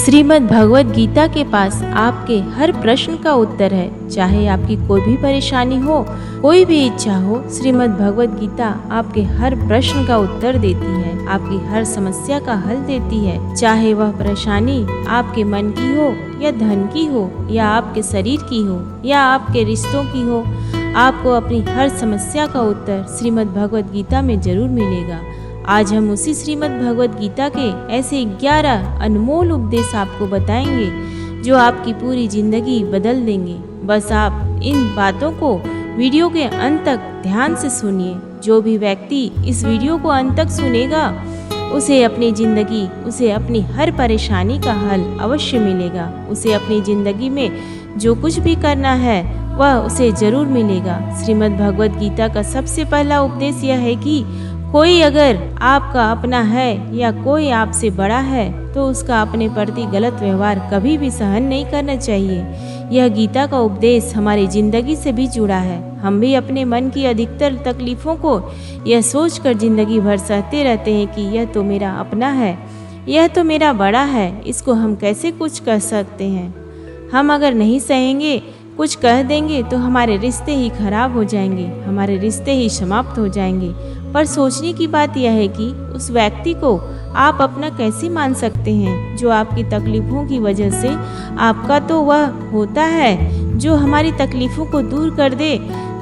श्रीमद् भगवद गीता के पास आपके हर प्रश्न का उत्तर है। चाहे आपकी कोई भी परेशानी हो, कोई भी इच्छा हो, श्रीमद् भगवद गीता आपके हर प्रश्न का उत्तर देती है, आपकी हर समस्या का हल देती है। चाहे वह परेशानी आपके मन की हो या धन की हो या आपके शरीर की हो या आपके रिश्तों की हो, आपको अपनी हर समस्या का उत्तर श्रीमद् भगवद गीता में जरूर मिलेगा। आज हम उसी श्रीमद् भगवद गीता के ऐसे 11 अनमोल उपदेश आपको बताएंगे जो आपकी पूरी जिंदगी बदल देंगे। बस आप इन बातों को वीडियो के अंत तक ध्यान से सुनिए। जो भी व्यक्ति इस वीडियो को अंत तक सुनेगा उसे अपनी जिंदगी, उसे अपनी हर परेशानी का हल अवश्य मिलेगा। उसे अपनी जिंदगी में जो कुछ भी करना है वह उसे जरूर मिलेगा। श्रीमद् भगवद गीता का सबसे पहला उपदेश यह है कि कोई अगर आपका अपना है या कोई आपसे बड़ा है तो उसका अपने प्रति गलत व्यवहार कभी भी सहन नहीं करना चाहिए। यह गीता का उपदेश हमारी जिंदगी से भी जुड़ा है। हम भी अपने मन की अधिकतर तकलीफों को यह सोचकर जिंदगी भर सहते रहते हैं कि यह तो मेरा अपना है, यह तो मेरा बड़ा है, इसको हम कैसे कुछ कह सकते हैं। हम अगर नहीं सहेंगे, कुछ कह देंगे तो हमारे रिश्ते ही खराब हो जाएंगे, हमारे रिश्ते ही समाप्त हो जाएंगे। पर सोचने की बात यह है कि उस व्यक्ति को आप अपना कैसे मान सकते हैं जो आपकी तकलीफों की वजह से, आपका तो वह होता है जो हमारी तकलीफों को दूर कर दे।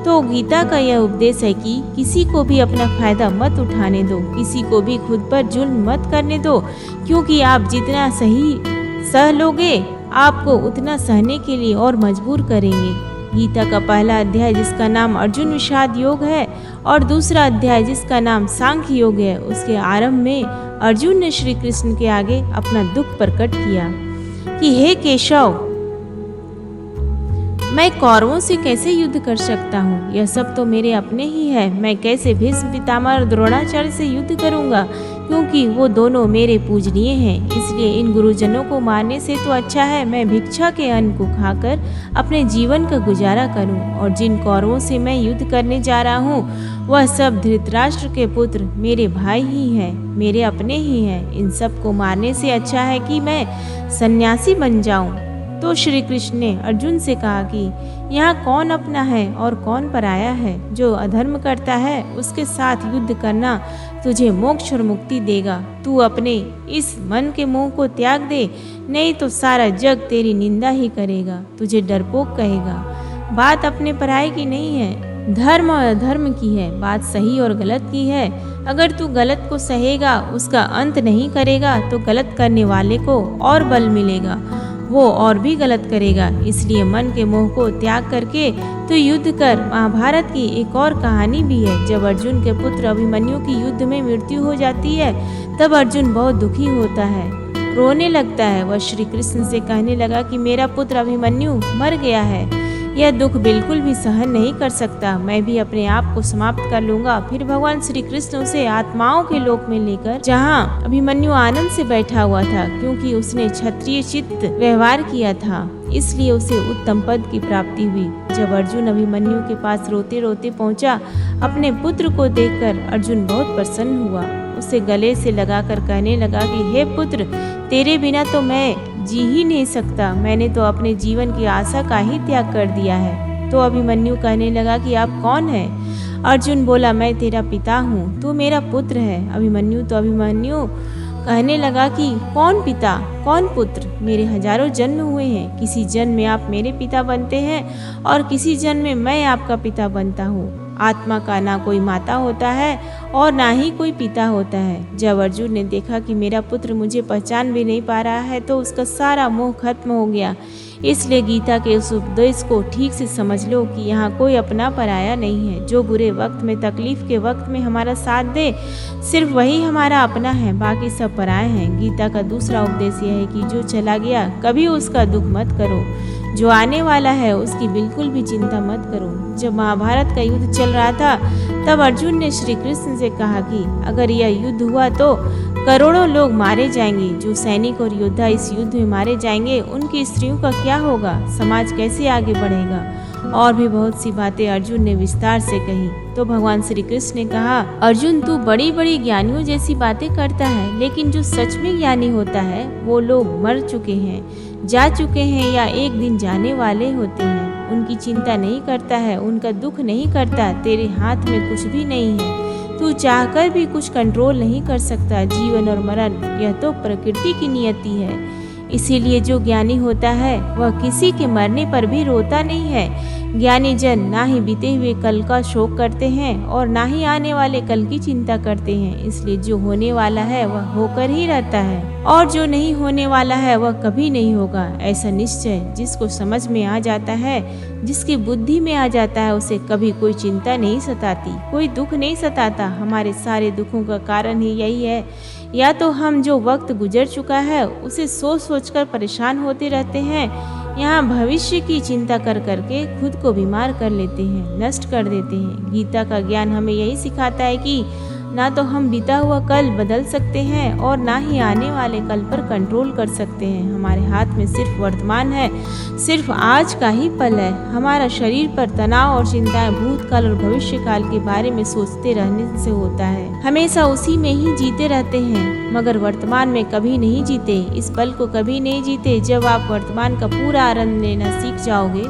तो गीता का यह उपदेश है कि किसी को भी अपना फायदा मत उठाने दो, किसी को भी खुद पर जुल्म मत करने दो, क्योंकि आप जितना सही सह लोगे आपको उतना सहने के लिए और मजबूर करेंगे। गीता का पहला अध्याय जिसका नाम अर्जुन विषाद योग है और दूसरा अध्याय जिसका नाम सांख्य योग है, उसके आरंभ में अर्जुन ने श्री कृष्ण के आगे अपना दुख प्रकट किया कि हे केशव, मैं कौरवों से कैसे युद्ध कर सकता हूँ? यह सब तो मेरे अपने ही है। मैं कैसे भीष्म पितामह और द्रोणाचार्य से युद्ध करूँगा, क्योंकि वो दोनों मेरे पूजनीय हैं। इसलिए इन गुरुजनों को मारने से तो अच्छा है मैं भिक्षा के अन्न को खाकर अपने जीवन का गुजारा करूं। और जिन कौरवों से मैं युद्ध करने जा रहा हूं वह सब धृतराष्ट्र के पुत्र मेरे भाई ही हैं, मेरे अपने ही हैं। इन सब को मारने से अच्छा है कि मैं सन्यासी बन जाऊं। तो श्री कृष्ण ने अर्जुन से कहा कि यहाँ कौन अपना है और कौन पराया है। जो अधर्म करता है उसके साथ युद्ध करना तुझे मोक्ष और मुक्ति देगा। तू अपने इस मन के मोह को त्याग दे, नहीं तो सारा जग तेरी निंदा ही करेगा, तुझे डरपोक कहेगा। बात अपने पराये की नहीं है, धर्म और अधर्म की है। बात सही और गलत की है। अगर तू गलत को सहेगा, उसका अंत नहीं करेगा, तो गलत करने वाले को और बल मिलेगा, वो और भी गलत करेगा। इसलिए मन के मोह को त्याग करके तो युद्ध कर। महाभारत की एक और कहानी भी है। जब अर्जुन के पुत्र अभिमन्यु की युद्ध में मृत्यु हो जाती है तब अर्जुन बहुत दुखी होता है, रोने लगता है। वह श्री कृष्ण से कहने लगा कि मेरा पुत्र अभिमन्यु मर गया है, यह दुख बिल्कुल भी सहन नहीं कर सकता, मैं भी अपने आप को समाप्त कर लूंगा। फिर भगवान श्री कृष्ण उसे आत्माओं के लोक में लेकर, जहाँ अभिमन्यु आनंद से बैठा हुआ था, क्योंकि उसने क्षत्रिय चित्त व्यवहार किया था, इसलिए उसे उत्तम पद की प्राप्ति हुई। जब अर्जुन अभिमन्यु के पास रोते रोते पहुंचा, अपने पुत्र को देखकर अर्जुन बहुत प्रसन्न हुआ। उसे गले से लगाकर कहने लगा कि हे पुत्र, तेरे बिना तो मैं जी ही नहीं सकता, मैंने तो अपने जीवन की आशा का ही त्याग कर दिया है। तो अभिमन्यु कहने लगा कि आप कौन है? अर्जुन बोला, मैं तेरा पिता हूँ, तू मेरा पुत्र है। अभिमन्यु कहने लगा कि कौन पिता कौन पुत्र, मेरे हजारों जन्म हुए हैं, किसी जन्म में आप मेरे पिता बनते हैं और किसी जन्म में मैं आपका पिता बनता हूँ। आत्मा का ना कोई माता होता है और ना ही कोई पिता होता है। जब अर्जुन ने देखा कि मेरा पुत्र मुझे पहचान भी नहीं पा रहा है तो उसका सारा मोह खत्म हो गया। इसलिए गीता के उस उपदेश को ठीक से समझ लो कि यहाँ कोई अपना पराया नहीं है। जो बुरे वक्त में, तकलीफ के वक्त में हमारा साथ दे, सिर्फ वही हमारा अपना है, बाकी सब पराए हैं। गीता का दूसरा उपदेश यह है कि जो चला गया कभी उसका दुख मत करो, जो आने वाला है उसकी बिल्कुल भी चिंता मत करो। जब महाभारत का युद्ध चल रहा था तब अर्जुन ने श्री कृष्ण से कहा कि अगर यह युद्ध हुआ तो करोड़ों लोग मारे जाएंगे। जो सैनिक और योद्धा इस युद्ध में मारे जाएंगे उनकी स्त्रियों का क्या होगा? समाज कैसे आगे बढ़ेगा? और भी बहुत सी बातें अर्जुन ने विस्तार से कही। तो भगवान श्री कृष्ण ने कहा, अर्जुन तू बड़ी बड़ी ज्ञानियों जैसी बातें करता है, लेकिन जो सच में ज्ञानी होता है वो लोग मर चुके हैं, जा चुके हैं या एक दिन जाने वाले होते हैं। उनकी चिंता नहीं करता है, उनका दुख नहीं करता। तेरे हाथ में कुछ भी नहीं है, तू चाहकर भी कुछ कंट्रोल नहीं कर सकता। जीवन और मरण यह तो प्रकृति की नियति है। इसीलिए जो ज्ञानी होता है वह किसी के मरने पर भी रोता नहीं है। ज्ञानी जन ना ही बीते हुए कल का शोक करते हैं और ना ही आने वाले कल की चिंता करते हैं। इसलिए जो होने वाला है वह होकर ही रहता है और जो नहीं होने वाला है वह कभी नहीं होगा। ऐसा निश्चय जिसको समझ में आ जाता है, जिसकी बुद्धि में आ जाता है, उसे कभी कोई चिंता नहीं सताती, कोई दुख नहीं सताता। हमारे सारे दुखों का कारण ही यही है, या तो हम जो वक्त गुजर चुका है उसे सोच सोचकर परेशान होते रहते हैं, यहाँ भविष्य की चिंता कर करके खुद को बीमार कर लेते हैं, नष्ट कर देते हैं। गीता का ज्ञान हमें यही सिखाता है कि ना तो हम बीता हुआ कल बदल सकते हैं और ना ही आने वाले कल पर कंट्रोल कर सकते हैं। हमारे हाथ में सिर्फ वर्तमान है, सिर्फ आज का ही पल है। हमारा शरीर पर तनाव और चिंताएं भूतकाल और भविष्य काल के बारे में सोचते रहने से होता है। हमेशा उसी में ही जीते रहते हैं, मगर वर्तमान में कभी नहीं जीते, इस पल को कभी नहीं जीते। जब आप वर्तमान का पूरा आनंद लेना सीख जाओगे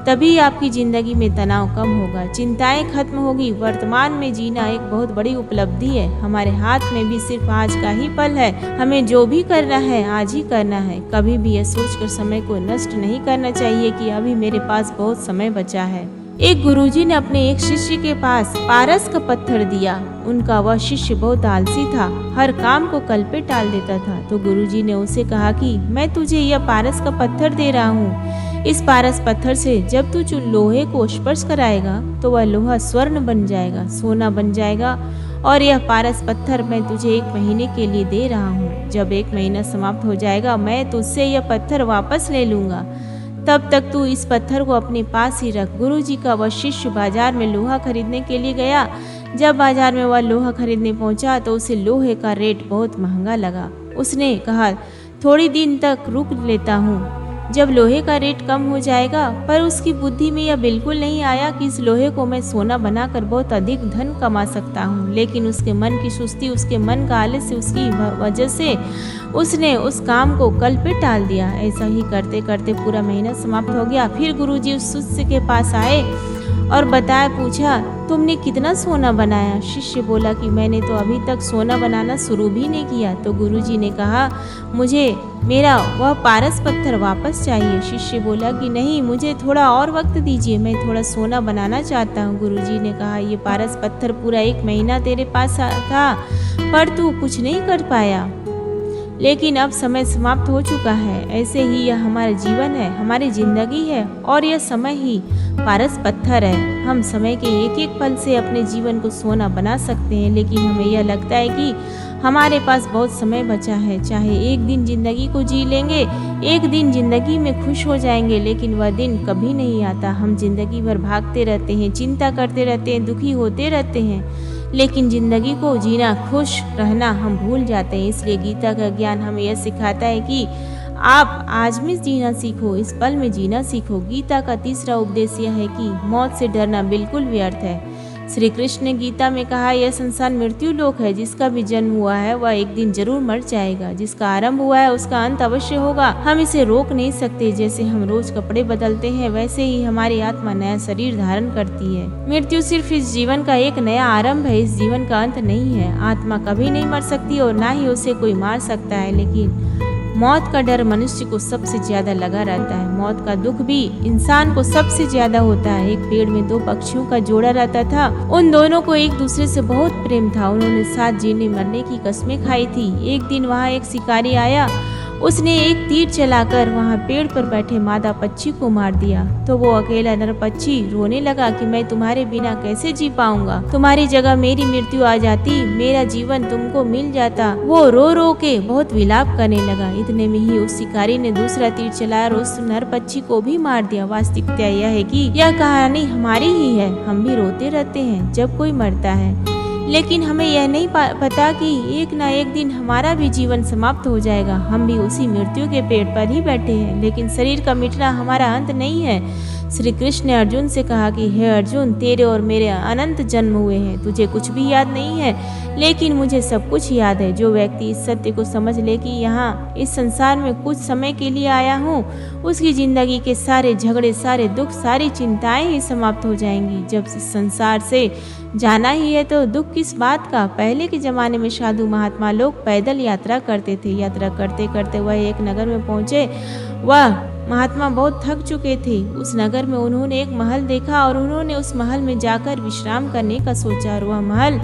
तभी आपकी जिंदगी में तनाव कम होगा, चिंताएं खत्म होगी। वर्तमान में जीना एक बहुत बड़ी उपलब्धि है। हमारे हाथ में भी सिर्फ आज का ही पल है। हमें जो भी करना है आज ही करना है। कभी भी यह सोचकर समय को नष्ट नहीं करना चाहिए कि अभी मेरे पास बहुत समय बचा है। एक गुरुजी ने अपने एक शिष्य के पास पारस का पत्थर दिया। उनका वह शिष्य बहुत आलसी था, हर काम को कल पे टाल देता था। तो गुरुजी ने उसे कहा कि मैं तुझे यह पारस का पत्थर दे रहा हूँ। इस पारस पत्थर से जब तू लोहे को स्पर्श कराएगा तो वह लोहा स्वर्ण बन जाएगा, सोना बन जाएगा। और यह पारस पत्थर मैं तुझे 1 महीने के लिए दे रहा हूँ। जब 1 महीना समाप्त हो जाएगा मैं तुझसे यह पत्थर वापस ले लूँगा, तब तक तू इस पत्थर को अपने पास ही रख। गुरुजी का वह शिष्य बाजार में लोहा खरीदने के लिए गया। जब बाजार में वह लोहा खरीदने पहुंचा तो उसे लोहे का रेट बहुत महंगा लगा। उसने कहा, थोड़ी दिन तक रुक लेता हूँ, जब लोहे का रेट कम हो जाएगा। पर उसकी बुद्धि में यह बिल्कुल नहीं आया कि इस लोहे को मैं सोना बनाकर बहुत अधिक धन कमा सकता हूँ। लेकिन उसके मन की सुस्ती, उसके मन का आलस्य, उसकी वजह से उसने उस काम को कल पे टाल दिया। ऐसा ही करते करते पूरा महीना समाप्त हो गया। फिर गुरुजी उस शिष्य के पास आए और पूछा, तुमने कितना सोना बनाया? शिष्य बोला कि मैंने तो अभी तक सोना बनाना शुरू भी नहीं किया। तो गुरुजी ने कहा, मुझे मेरा वह पारस पत्थर वापस चाहिए। शिष्य बोला कि नहीं, मुझे थोड़ा और वक्त दीजिए, मैं थोड़ा सोना बनाना चाहता हूँ। गुरुजी ने कहा, ये पारस पत्थर पूरा 1 महीना तेरे पास था पर तू कुछ नहीं कर पाया, लेकिन अब समय समाप्त हो चुका है। ऐसे ही यह हमारा जीवन है, हमारी जिंदगी है और यह समय ही पारस पत्थर है। हम समय के एक एक पल से अपने जीवन को सोना बना सकते हैं, लेकिन हमें यह लगता है कि हमारे पास बहुत समय बचा है। चाहे एक दिन जिंदगी को जी लेंगे, एक दिन जिंदगी में खुश हो जाएंगे, लेकिन वह दिन कभी नहीं आता। हम जिंदगी भर भागते रहते हैं, चिंता करते रहते हैं, दुखी होते रहते हैं, लेकिन जिंदगी को जीना, खुश रहना हम भूल जाते हैं। इसलिए गीता का ज्ञान हमें यह सिखाता है कि आप आज में जीना सीखो, इस पल में जीना सीखो। गीता का तीसरा उपदेश यह है कि मौत से डरना बिल्कुल व्यर्थ है। श्री कृष्ण ने गीता में कहा, यह संसार मृत्यु लोक है। जिसका भी जन्म हुआ है वह एक दिन जरूर मर जाएगा। जिसका आरंभ हुआ है उसका अंत अवश्य होगा। हम इसे रोक नहीं सकते। जैसे हम रोज कपड़े बदलते हैं, वैसे ही हमारी आत्मा नया शरीर धारण करती है। मृत्यु सिर्फ इस जीवन का एक नया आरंभ है, इस जीवन का अंत नहीं है। आत्मा कभी नहीं मर सकती और ना ही उसे कोई मार सकता है, लेकिन मौत का डर मनुष्य को सबसे ज्यादा लगा रहता है। मौत का दुख भी इंसान को सबसे ज्यादा होता है। एक पेड़ में 2 पक्षियों का जोड़ा रहता था। उन दोनों को एक दूसरे से बहुत प्रेम था। उन्होंने साथ जीने मरने की कस्में खाई थी। एक दिन वहाँ एक शिकारी आया। उसने एक तीर चलाकर वहाँ पेड़ पर बैठे मादा पक्षी को मार दिया। तो वो अकेला नर पक्षी रोने लगा कि मैं तुम्हारे बिना कैसे जी पाऊंगा। तुम्हारी जगह मेरी मृत्यु आ जाती, मेरा जीवन तुमको मिल जाता। वो रो रो के बहुत विलाप करने लगा। इतने में ही उस शिकारी ने दूसरा तीर चलाया और उस नर पक्षी को भी मार दिया। वास्तविकता यह है कि यह कहानी हमारी ही है। हम भी रोते रहते हैं जब कोई मरता है, लेकिन हमें यह नहीं पता कि एक ना एक दिन हमारा भी जीवन समाप्त हो जाएगा। हम भी उसी मृत्यु के पेड़ पर ही बैठे हैं, लेकिन शरीर का मिटना हमारा अंत नहीं है। श्री कृष्ण ने अर्जुन से कहा कि हे अर्जुन, तेरे और मेरे अनंत जन्म हुए हैं, तुझे कुछ भी याद नहीं है, लेकिन मुझे सब कुछ याद है। जो व्यक्ति इस सत्य को समझ ले कि यहाँ इस संसार में कुछ समय के लिए आया हूँ, उसकी जिंदगी के सारे झगड़े, सारे दुख, सारी चिंताएं ही समाप्त हो जाएंगी। जब इस संसार से जाना ही है तो दुख किस बात का। पहले के जमाने में साधु महात्मा लोग पैदल यात्रा करते थे। यात्रा करते करते वह एक नगर में पहुंचे। वह महात्मा बहुत थक चुके थे। उस नगर में उन्होंने एक महल देखा और उन्होंने उस महल में जाकर विश्राम करने का सोचा और वह महल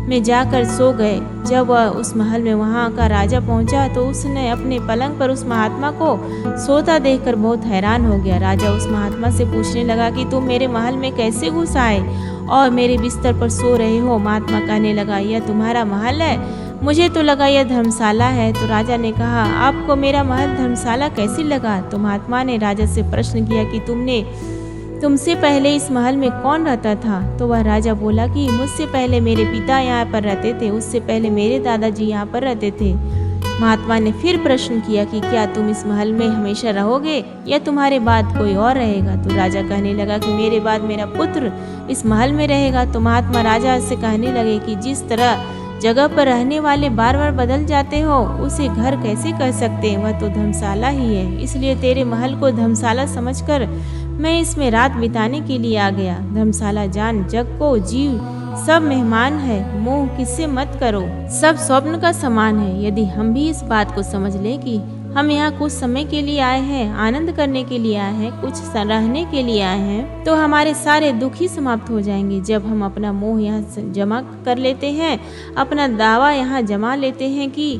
में जाकर सो गए। जब वह उस महल में वहां का राजा पहुंचा तो उसने अपने पलंग पर उस महात्मा को सोता देखकर बहुत हैरान हो गया। राजा उस महात्मा से पूछने लगा कि तुम मेरे महल में कैसे घुस आए और मेरे बिस्तर पर सो रहे हो। महात्मा कहने लगा, यह तुम्हारा महल है, मुझे तो लगा यह धर्मशाला है। तो राजा ने कहा, आपको मेरा महल धर्मशाला कैसे लगा? तो महात्मा ने राजा से प्रश्न किया कि तुमसे पहले इस महल में कौन रहता था? तो वह राजा बोला कि मुझसे पहले मेरे पिता यहाँ पर रहते थे, उससे पहले मेरे दादाजी यहाँ पर रहते थे। महात्मा ने फिर प्रश्न किया कि क्या तुम इस महल में हमेशा रहोगे या तुम्हारे बाद कोई और रहेगा? तो राजा कहने लगा कि मेरे बाद मेरा पुत्र इस महल में रहेगा। तो महात्मा राजा से कहने लगे कि जिस तरह जगह पर रहने वाले बार बार बदल जाते हो, उसे घर कैसे कह सकते हैं? वह तो धर्मशाला ही है, इसलिए तेरे महल को धर्मशाला समझकर मैं इसमें रात बिताने के लिए आ गया। धर्मशाला जान, जग को जीव सब मेहमान है, मोह किससे मत करो, सब स्वप्न का समान है। यदि हम भी इस बात को समझ लें कि हम यहाँ कुछ समय के लिए आए हैं, आनंद करने के लिए आए हैं, कुछ रहने के लिए आए हैं, तो हमारे सारे दुख ही समाप्त हो जाएंगे। जब हम अपना मोह यहाँ जमा कर लेते हैं, अपना दावा यहाँ जमा लेते हैं कि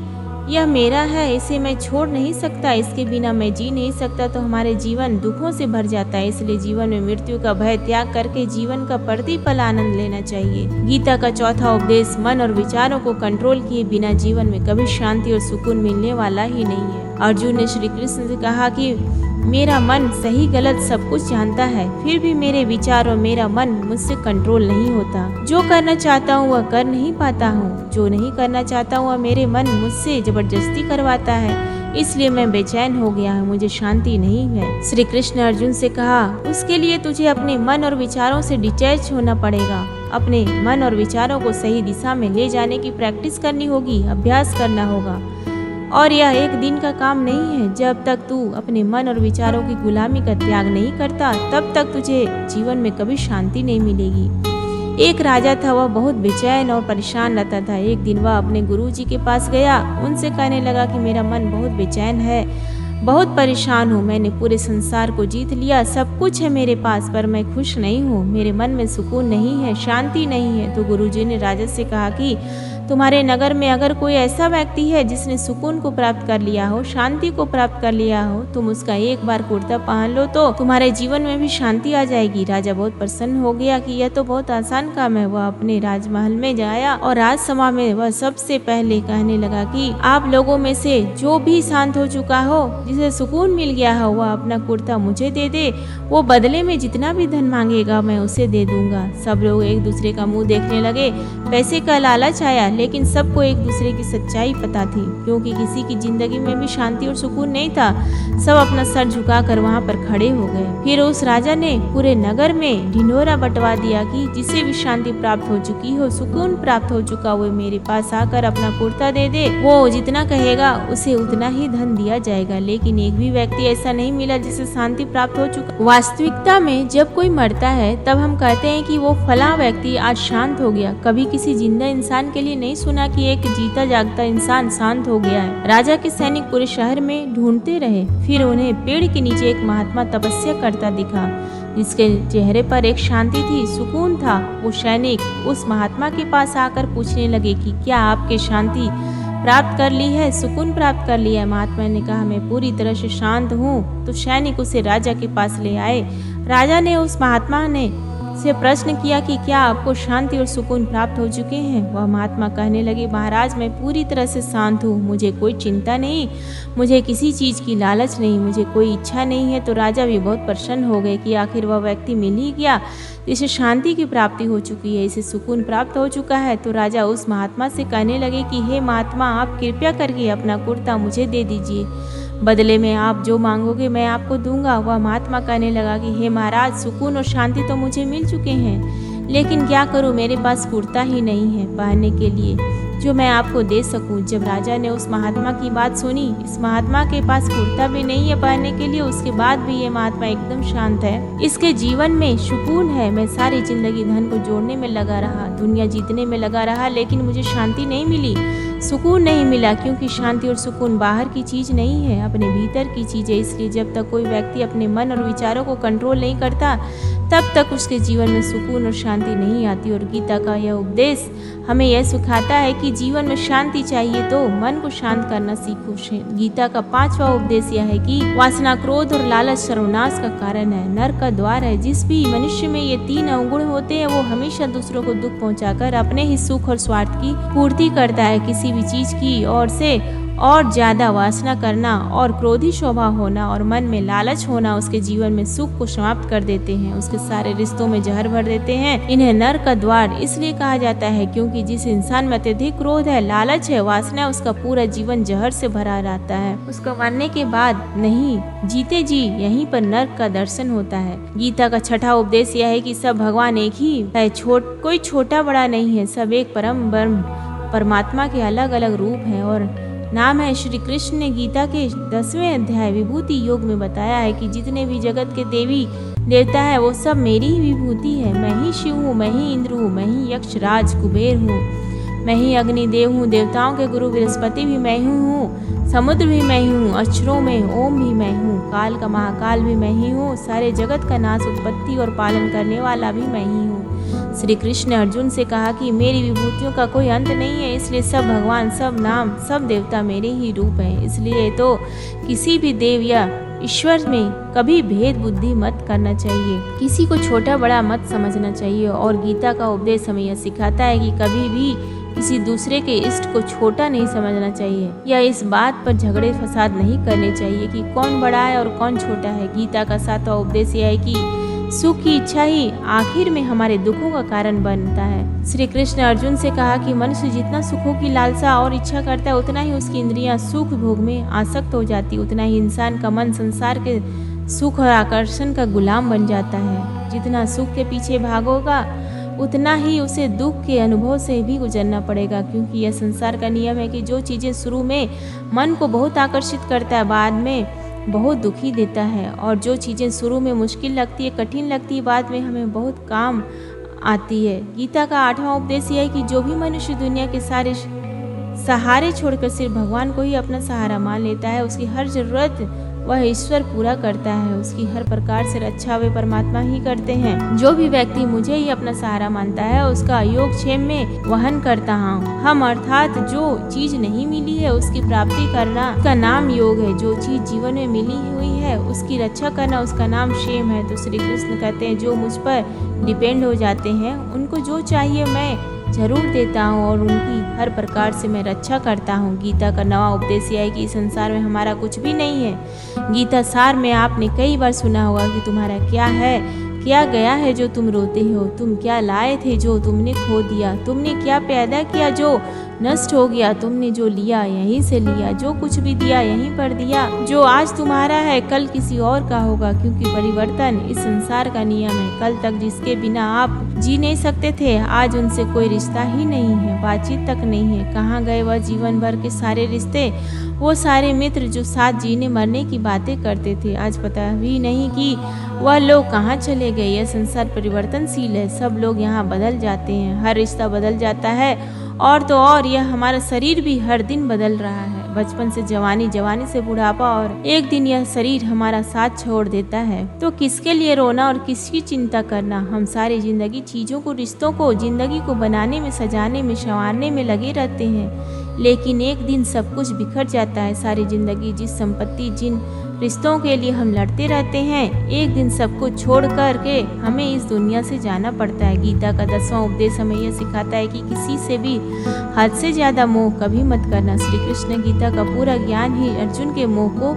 यह मेरा है, इसे मैं छोड़ नहीं सकता, इसके बिना मैं जी नहीं सकता, तो हमारे जीवन दुखों से भर जाता है। इसलिए जीवन में मृत्यु का भय त्याग करके जीवन का प्रतिपल आनंद लेना चाहिए। गीता का चौथा उपदेश, मन और विचारों को कंट्रोल किए बिना जीवन में कभी शांति और सुकून मिलने वाला ही नहीं है। अर्जुन ने श्री कृष्ण से कहा कि मेरा मन सही गलत सब कुछ जानता है, फिर भी मेरे विचार और मेरा मन मुझसे कंट्रोल नहीं होता। जो करना चाहता हूँ वह कर नहीं पाता हूँ, जो नहीं करना चाहता हूँ वह मेरे मन मुझसे जबरदस्ती करवाता है, इसलिए मैं बेचैन हो गया हूँ, मुझे शांति नहीं है। श्री कृष्ण ने अर्जुन से कहा, उसके लिए तुझे अपने मन और विचारों से डिटैच होना पड़ेगा। अपने मन और विचारों को सही दिशा में ले जाने की प्रैक्टिस करनी होगी, अभ्यास करना होगा, और यह एक दिन का काम नहीं है। जब तक तू अपने मन और विचारों की गुलामी का त्याग नहीं करता, तब तक तुझे जीवन में कभी शांति नहीं मिलेगी। एक राजा था, वह बहुत बेचैन और परेशान रहता था। एक दिन वह अपने गुरुजी के पास गया, उनसे कहने लगा कि मेरा मन बहुत बेचैन है, बहुत परेशान हूँ, मैंने पूरे संसार को जीत लिया, सब कुछ है मेरे पास, पर मैं खुश नहीं हूँ, मेरे मन में सुकून नहीं है, शांति नहीं है। तो गुरुजी ने राजा से कहा कि तुम्हारे नगर में अगर कोई ऐसा व्यक्ति है जिसने सुकून को प्राप्त कर लिया हो, शांति को प्राप्त कर लिया हो, तुम उसका एक बार कुर्ता पहन लो तो तुम्हारे जीवन में भी शांति आ जाएगी। राजा बहुत प्रसन्न हो गया कि यह तो बहुत आसान काम है। वह अपने राजमहल में जाया और राजसभा में वह सबसे पहले कहने लगा कि आप लोगों में से जो भी शांत हो चुका हो, जिसे सुकून मिल गया हो, वह अपना कुर्ता मुझे दे दे, वो बदले में जितना भी धन मांगेगा मैं उसे दे दूंगा। सब लोग एक दूसरे का मुंह देखने लगे। पैसे का लालच आया, लेकिन सबको एक दूसरे की सच्चाई पता थी, क्योंकि किसी की जिंदगी में भी शांति और सुकून नहीं था। सब अपना सर झुकाकर वहां पर खड़े हो गए। फिर उस राजा ने पूरे नगर में ढिंढोरा बंटवा दिया कि जिसे भी शांति प्राप्त हो चुकी हो, सुकून प्राप्त हो चुका, वो मेरे पास आकर अपना कुर्ता दे दे, वो जितना कहेगा उसे उतना ही धन दिया जाएगा। लेकिन एक भी व्यक्ति ऐसा नहीं मिला जिसे शांति प्राप्त हो चुका। वास्तविकता में जब कोई मरता है तब हम कहते हैं कि वो फला व्यक्ति आज शांत हो गया। कभी किसी जिंदा इंसान के लिए नहीं सुना कि एक जीता जागता इंसान शांत हो गया है। राजा के सैनिक पूरे शहर में ढूंढते रहे, फिर उन्हें पेड़ के नीचे एक महात्मा तपस्या करता दिखा, जिसके चेहरे पर एक शांति थी, सुकून था। वो सैनिक उस महात्मा के पास आकर पूछने लगे कि क्या आपके शांति प्राप्त कर ली है, सुकून प्राप्त कर लिया है? महात्मा ने कहा, मैं पूरी तरह से शांत हूँ। तो सैनिक उसे राजा के पास ले आए। राजा ने उस महात्मा ने से प्रश्न किया कि क्या आपको शांति और सुकून प्राप्त हो चुके हैं? वह महात्मा कहने लगे, महाराज मैं पूरी तरह से शांत हूँ, मुझे कोई चिंता नहीं, मुझे किसी चीज की लालच नहीं, मुझे कोई इच्छा नहीं है। तो राजा भी बहुत प्रसन्न हो गए कि आखिर वह व्यक्ति मिल ही गया जिसे शांति की प्राप्ति हो चुकी है, इसे सुकून प्राप्त हो चुका है। तो राजा उस महात्मा से कहने लगे कि हे महात्मा, आप कृपया करके अपना कुर्ता मुझे दे दीजिए, बदले में आप जो मांगोगे मैं आपको दूंगा। वह महात्मा कहने लगा कि हे महाराज, सुकून और शांति तो मुझे मिल चुके हैं, लेकिन क्या करूं, मेरे पास कुर्ता ही नहीं है पहनने के लिए जो मैं आपको दे सकूं। जब राजा ने उस महात्मा की बात सुनी, इस महात्मा के पास कुर्ता भी नहीं है पहनने के लिए, उसके बाद भी ये महात्मा एकदम शांत है, इसके जीवन में सुकून है। मैं सारी जिंदगी धन को जोड़ने में लगा रहा, दुनिया जीतने में लगा रहा, लेकिन मुझे शांति नहीं मिली, सुकून नहीं मिला, क्योंकि शांति और सुकून बाहर की चीज नहीं है, अपने भीतर की चीज है। इसलिए जब तक कोई व्यक्ति अपने मन और विचारों को कंट्रोल नहीं करता, तब तक उसके जीवन में सुकून और शांति नहीं आती। और गीता का यह उपदेश हमें यह सिखाता है कि जीवन में शांति चाहिए तो मन को शांत करना सीखो। गीता का 5वां उपदेश यह है कि वासना, क्रोध और लालच सर्वनाश का कारण है, नरक का द्वार है। जिस भी मनुष्य में ये 3 अवगुण होते हैं, वो हमेशा दूसरों को दुख पहुंचाकर अपने ही सुख और स्वार्थ की पूर्ति करता है। किसी भी चीज की ओर से और ज्यादा वासना करना और क्रोधी स्वभाव होना और मन में लालच होना उसके जीवन में सुख को समाप्त कर देते हैं, उसके सारे रिश्तों में जहर भर देते हैं। इन्हें नरक का द्वार इसलिए कहा जाता है क्योंकि जिस इंसान में अत्यधिक क्रोध है, लालच है, वासना है, उसका पूरा जीवन जहर से भरा रहता है। उसका मरने के बाद नहीं, जीते जी यहीं पर नरक का दर्शन होता है। गीता का 6वां उपदेश यह है कि सब भगवान एक ही है, कोई छोटा बड़ा नहीं है, सब एक परम ब्रह्म परमात्मा के अलग अलग रूप हैं और नाम है। श्री कृष्ण ने गीता के 10वें अध्याय विभूति योग में बताया है कि जितने भी जगत के देवी देवता है वो सब मेरी ही विभूति है। मैं ही शिव हूँ, मैं ही इंद्र हूँ, मैं ही यक्ष राज कुबेर हूँ, मैं ही अग्निदेव हूँ, देवताओं के गुरु बृहस्पति भी मैं ही हूँ, समुद्र भी मैं ही हूँ, अक्षरों में ओम भी मैं हूँ, काल का महाकाल भी मैं ही हूँ, सारे जगत का नाश, उत्पत्ति और पालन करने वाला भी मैं ही हूँ। श्री कृष्ण ने अर्जुन से कहा कि मेरी विभूतियों का कोई अंत नहीं है, इसलिए सब भगवान, सब नाम, सब देवता मेरे ही रूप हैं। इसलिए तो किसी भी देव या ईश्वर में कभी भेद बुद्धि मत करना चाहिए, किसी को छोटा बड़ा मत समझना चाहिए। और गीता का उपदेश हमें यह सिखाता है कि कभी भी किसी दूसरे के इष्ट को छोटा नहीं समझना चाहिए या इस बात पर झगड़े फसाद नहीं करने चाहिए कि कौन बड़ा है और कौन छोटा है। गीता का 7वां उपदेश यह है कि सुख की इच्छा ही आखिर में हमारे दुखों का कारण बनता है। श्री कृष्ण ने अर्जुन से कहा कि मनुष्य जितना सुखों की लालसा और इच्छा करता है, उतना ही उसकी इंद्रियां सुख भोग में आसक्त हो जाती, उतना ही इंसान का मन संसार के सुख और आकर्षण का गुलाम बन जाता है। जितना सुख के पीछे भागोगा उतना ही उसे दुख के अनुभव से भी गुजरना पड़ेगा, क्योंकि यह संसार का नियम है कि जो चीजें शुरू में मन को बहुत आकर्षित करता है, बाद में बहुत दुखी देता है, और जो चीज़ें शुरू में मुश्किल लगती है, कठिन लगती है, बाद में हमें बहुत काम आती है। गीता का 8वां उपदेश यह है कि जो भी मनुष्य दुनिया के सारे सहारे छोड़कर सिर्फ भगवान को ही अपना सहारा मान लेता है, उसकी हर जरूरत वह ईश्वर पूरा करता है, उसकी हर प्रकार से रक्षा वे परमात्मा ही करते हैं। जो भी व्यक्ति मुझे ही अपना सहारा मानता है, उसका योगक्षेम में वहन करता हूँ। हम अर्थात जो चीज नहीं मिली है उसकी प्राप्ति करना, उसका नाम योग है। जो चीज जीवन में मिली हुई है उसकी रक्षा करना, उसका नाम क्षेम है। तो श्री कृष्ण कहते हैं जो मुझ पर डिपेंड हो जाते हैं उनको जो चाहिए मैं जरूर देता हूँ और उनकी हर प्रकार से मैं रक्षा करता हूँ। गीता का 9वां उपदेश यह है कि संसार में हमारा कुछ भी नहीं है। गीता सार में आपने कई बार सुना होगा कि तुम्हारा क्या है, क्या गया है जो तुम रोते हो, तुम क्या लाए थे जो तुमने खो दिया, तुमने क्या पैदा किया जो नष्ट हो गया, तुमने जो लिया यहीं से लिया, जो कुछ भी दिया यहीं पर दिया, जो आज तुम्हारा है कल किसी और का होगा, क्योंकि परिवर्तन इस संसार का नियम है। कल तक जिसके बिना आप जी नहीं सकते थे, आज उनसे कोई रिश्ता ही नहीं है, बातचीत तक नहीं है। कहाँ गए वह जीवन भर के सारे रिश्ते, वो सारे मित्र जो साथ जीने मरने की बातें करते थे, आज पता भी नहीं कि वह लोग कहाँ चले गए। यह संसार परिवर्तनशील है, सब लोग यहाँ बदल जाते हैं, हर रिश्ता बदल जाता है, और तो और यह हमारा शरीर भी हर दिन बदल रहा है। बचपन से जवानी, जवानी से बुढ़ापा, और एक दिन यह शरीर हमारा साथ छोड़ देता है। तो किसके लिए रोना और किसकी चिंता करना। हम सारी जिंदगी चीजों को, रिश्तों को, जिंदगी को बनाने में, सजाने में, संवारने में लगे रहते हैं, लेकिन एक दिन सब कुछ बिखर जाता है। सारी जिंदगी जिस संपत्ति, जिन रिश्तों के लिए हम लड़ते रहते हैं, एक दिन सब कुछ छोड़ कर के हमें इस दुनिया से जाना पड़ता है। गीता का 10वां उपदेश हमें यह सिखाता है कि किसी से भी हद से ज्यादा मोह कभी मत करना। श्री कृष्ण गीता का पूरा ज्ञान ही अर्जुन के मोह को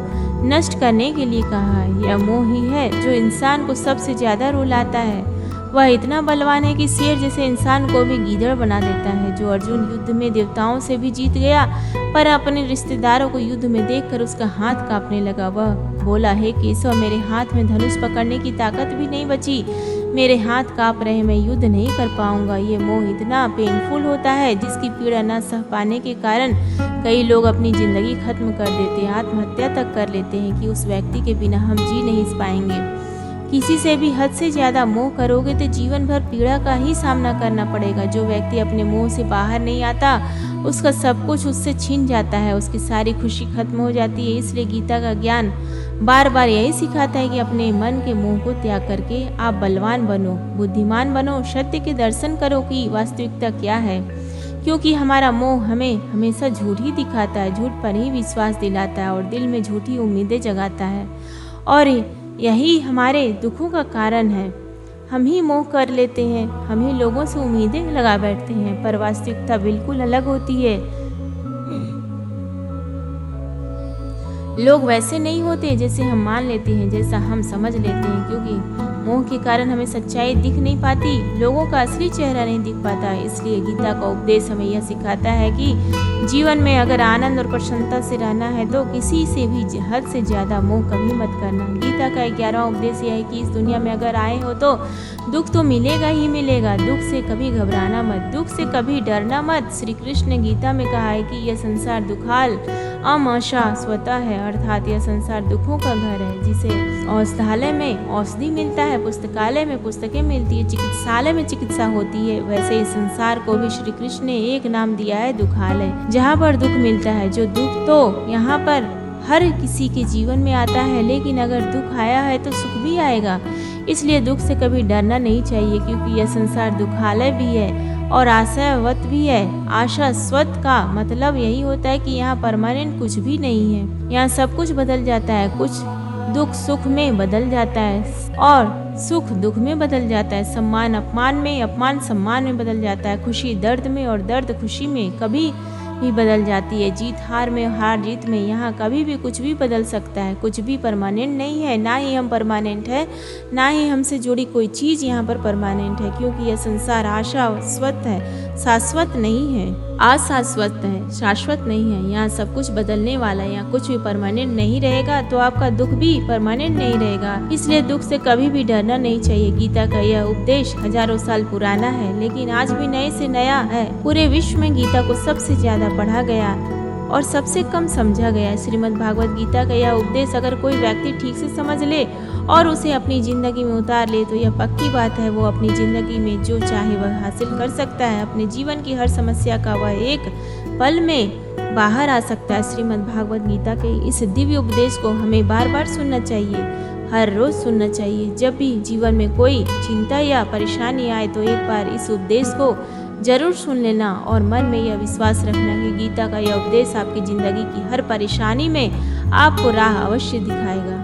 नष्ट करने के लिए कहा है। यह मोह ही है जो इंसान को सबसे ज्यादा रुलाता है। वह इतना बलवान है कि शेर जैसे इंसान को भी गीदड़ बना देता है। जो अर्जुन युद्ध में देवताओं से भी जीत गया, पर अपने रिश्तेदारों को युद्ध में देखकर उसका हाथ कांपने लगा। वह बोला, हे केशव, मेरे हाथ में धनुष पकड़ने की ताकत भी नहीं बची, मेरे हाथ कांप रहे, मैं युद्ध नहीं कर पाऊंगा। ये मोह इतना पेनफुल होता है जिसकी पीड़ा न सह पाने के कारण कई लोग अपनी जिंदगी खत्म कर देते हैं, आत्महत्या तक कर लेते हैं कि उस व्यक्ति के बिना हम जी नहीं पाएंगे। किसी से भी हद से ज़्यादा मोह करोगे तो जीवन भर पीड़ा का ही सामना करना पड़ेगा। जो व्यक्ति अपने मोह से बाहर नहीं आता, उसका सब कुछ उससे छीन जाता है, उसकी सारी खुशी खत्म हो जाती है। इसलिए गीता का ज्ञान बार बार यही सिखाता है कि अपने मन के मोह को त्याग करके आप बलवान बनो, बुद्धिमान बनो, सत्य के दर्शन करो कि वास्तविकता क्या है। क्योंकि हमारा मोह हमें हमेशा झूठ ही दिखाता है, झूठ पर ही विश्वास दिलाता है और दिल में झूठी उम्मीदें जगाता है, और यही हमारे दुखों का कारण है। हम ही मोह कर लेते हैं, हम ही लोगों से उम्मीदें लगा बैठते हैं, पर वास्तविकता बिल्कुल अलग होती है। लोग वैसे नहीं होते जैसे हम मान लेते हैं, जैसा हम समझ लेते हैं। क्योंकि मोह के कारण हमें सच्चाई दिख नहीं पाती, लोगों का असली चेहरा नहीं दिख पाता। इसलिए गीता का उपदेश हमें यह सिखाता है कि जीवन में अगर आनंद और प्रसन्नता से रहना है तो किसी से भी हद से ज़्यादा मोह कभी मत करना। गीता का 11वां उपदेश यह है कि इस दुनिया में अगर आए हो तो दुख तो मिलेगा ही मिलेगा, दुख से कभी घबराना मत, दुख से कभी डरना मत। श्री कृष्ण ने गीता में कहा है कि यह संसार दुखाल अमशा स्वतः है, अर्थात यह संसार दुखों का घर है। जिसे औषधालय में औषधि मिलता है, पुस्तकालय में पुस्तकें मिलती है, चिकित्सालय में चिकित्सा होती है, वैसे इस संसार को भी श्री कृष्ण ने एक नाम दिया है, दुखालय, जहाँ पर दुख मिलता है। जो दुख तो यहाँ पर हर किसी के जीवन में आता है, लेकिन अगर दुख आया है तो सुख भी आएगा। इसलिए दुख से कभी डरना नहीं चाहिए, क्योंकि यह संसार दुखालय भी है और आशावत भी है। आशास्वत का मतलब यही होता है कि यहाँ परमानेंट कुछ भी नहीं है, यहाँ सब कुछ बदल जाता है। कुछ दुख सुख में बदल जाता है और सुख दुख में बदल जाता है, सम्मान अपमान में, अपमान सम्मान में बदल जाता है, खुशी दर्द में और दर्द खुशी में कभी भी बदल जाती है, जीत हार में, हार जीत में। यहाँ कभी भी कुछ भी बदल सकता है, कुछ भी परमानेंट नहीं है, ना ही हम परमानेंट है, ना ही हमसे जुड़ी कोई चीज़ यहाँ पर परमानेंट है। क्योंकि यह संसार आशास्वत है, शाश्वत नहीं है, अशाश्वत है, शाश्वत नहीं है। यहाँ सब कुछ बदलने वाला है, यहाँ कुछ भी परमानेंट नहीं रहेगा, तो आपका दुख भी परमानेंट नहीं रहेगा। इसलिए दुख से कभी भी डरना नहीं चाहिए। गीता का यह उपदेश हजारों साल पुराना है, लेकिन आज भी नए से नया है। पूरे विश्व में गीता को सबसे ज्यादा पढ़ा गया और सबसे कम समझा गया। श्रीमद् भागवत गीता का यह उपदेश अगर कोई व्यक्ति ठीक से समझ ले और उसे अपनी जिंदगी में उतार ले तो यह पक्की बात है, वो अपनी जिंदगी में जो चाहे वह हासिल कर सकता है। अपने जीवन की हर समस्या का वह एक पल में बाहर आ सकता है। श्रीमद् भागवत गीता के इस दिव्य उपदेश को हमें बार बार सुनना चाहिए, हर रोज सुनना चाहिए। जब भी जीवन में कोई चिंता या परेशानी आए तो एक बार इस उपदेश को जरूर सुन लेना और मन में यह विश्वास रखना कि गीता का यह उपदेश आपकी जिंदगी की हर परेशानी में आपको राह अवश्य दिखाएगा।